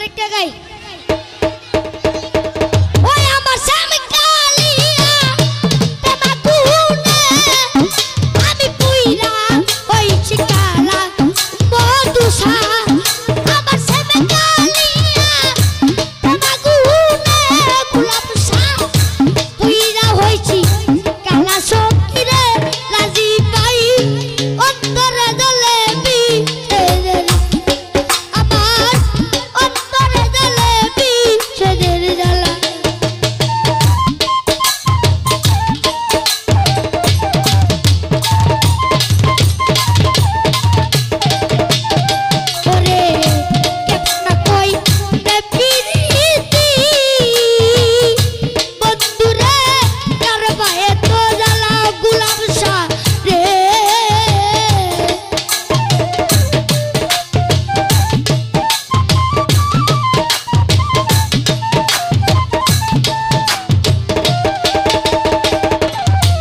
আরেকটা গাই ওই আমার স্বামী কালিয়া তেমা গুনে আমি পুইরা হইছি কালা মধুসা আমার স্বামী কালিয়া তেমা গুনে গোলাপ সা পুইরা হইছি কালা সকিরে রাজি পাই অন্তরে দলে বি আমার অন্তরে দলে বি সেদের জ্বালা ওরে কেমন কই রে পিরিতি বন্ধুরে কার বায়ে তো জ্বালা গোলাপ সা রে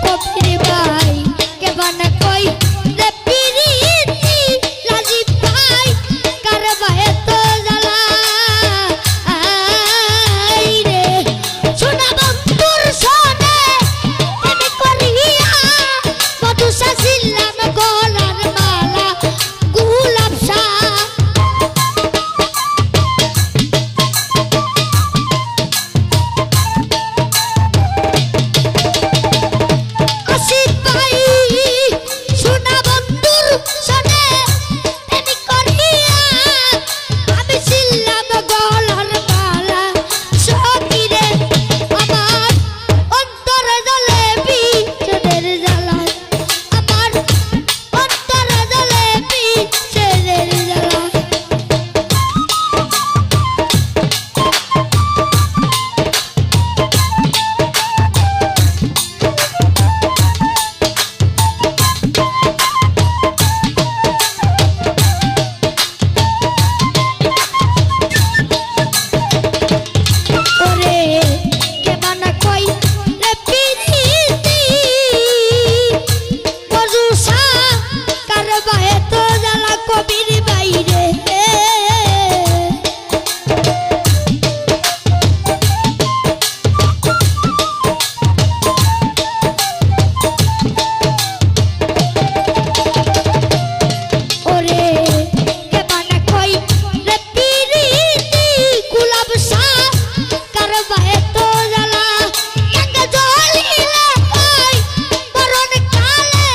কবির ভাই কেমন কই রে পিরিতি রাজি ভাই কার বায়ে তো জ্বালা আই রে সোনা বন্ধুর সনে আমি করিয়া মধুসা ছিলাম গলার মালা গোলাপ সা আশিক ভাই সোনা বন্ধুর সনে আমি করিয়া আমি ছিলাম গলার মালা সকিরে আমার অন্তরে জ্বলে বিষেদের জ্বালা আমার অন্তরে জ্বলে বিষেদের জ্বালা ওরে কেমন কই রে পিরিতি মধুসা কার বায়ে তো জ্বালা কবির বাইরে ওরে কেমন কই রে পিরিতি গোলাপ সা কার বায়ে তো জ্বালা গঙ্গা জলিলে কই মরণ কালে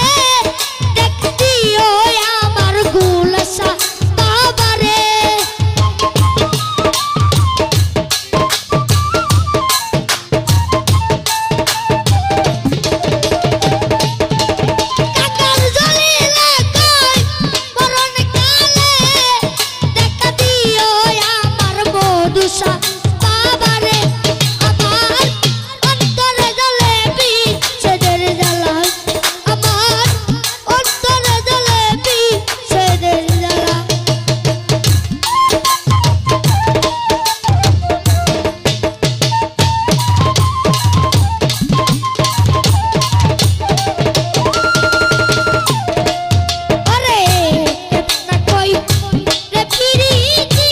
দেখতি ওই আমার গুলসা বাবারে গঙ্গার জলিলে কই মরণ কালে দেখতি ওই আমার মধুসা বাবারে আমার অন্তরে জ্বলে বিষেদের জ্বালা আমার অন্তরে জ্বলে বিষেদের জ্বালা ওরে কেমন কই রে পিরিতি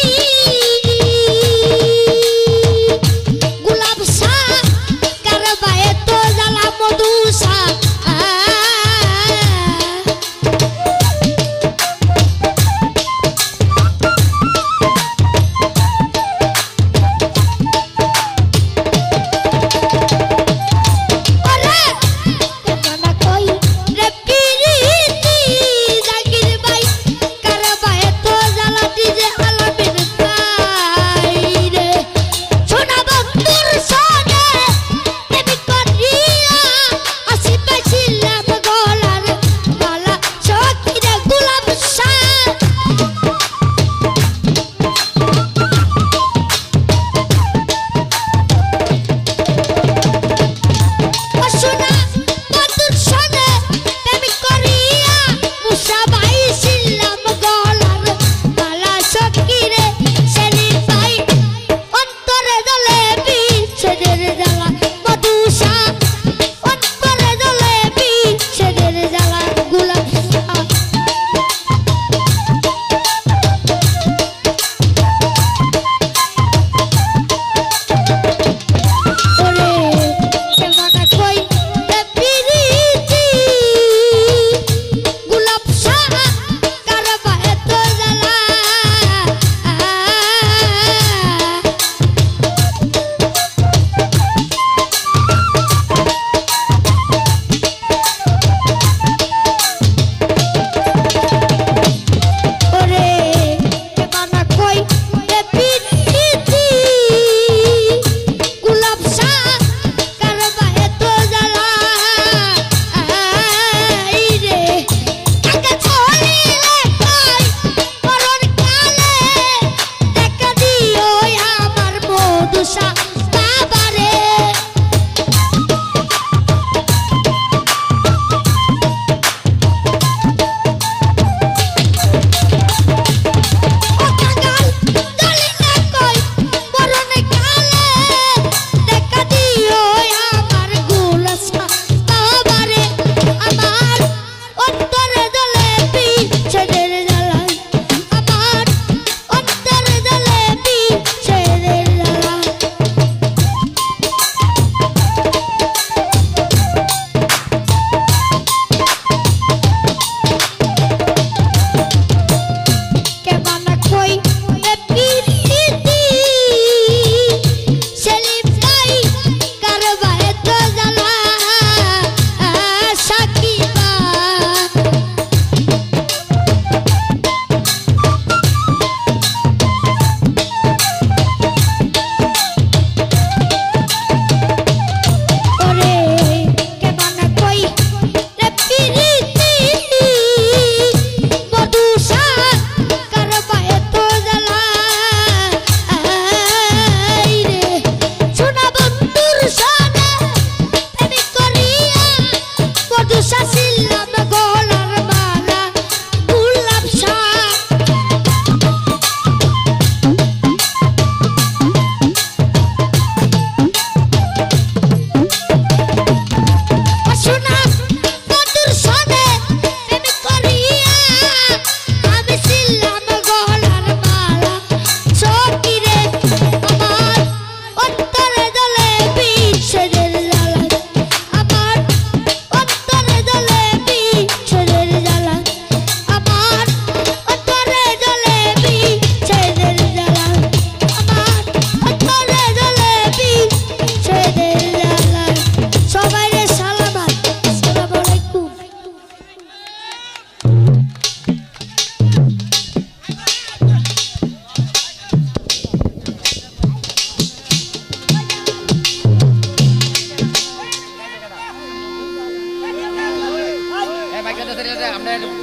তাড়াতাড়ি আমরা